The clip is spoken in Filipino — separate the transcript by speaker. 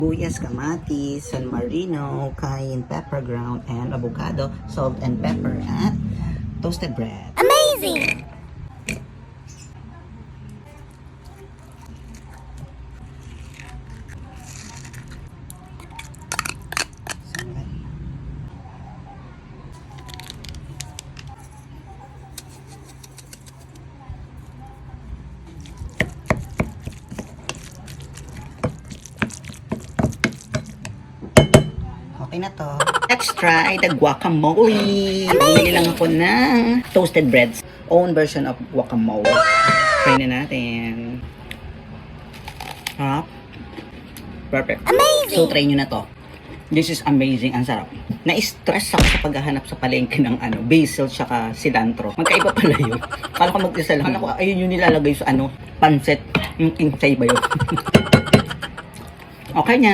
Speaker 1: Buyas, kamatis, San Marino, cayenne pepper ground, and avocado, salt and pepper, at toasted bread.
Speaker 2: Amazing!
Speaker 1: Okay na to. Let's try the guacamole. Bumili lang ako ng toasted breads. Own version of guacamole. Try na natin. Sarap. Perfect.
Speaker 2: Amazing!
Speaker 1: So, try nyo na to. This is amazing. Ang sarap. Na-stress ako sa paghahanap sa palengke ng basil tsaka cilantro. Magkaiba pala yun. Kala ko mag-isa lang. Kala ko ayun yung nilalagay sa pancet. Yung kinsay ba yun? Okay na.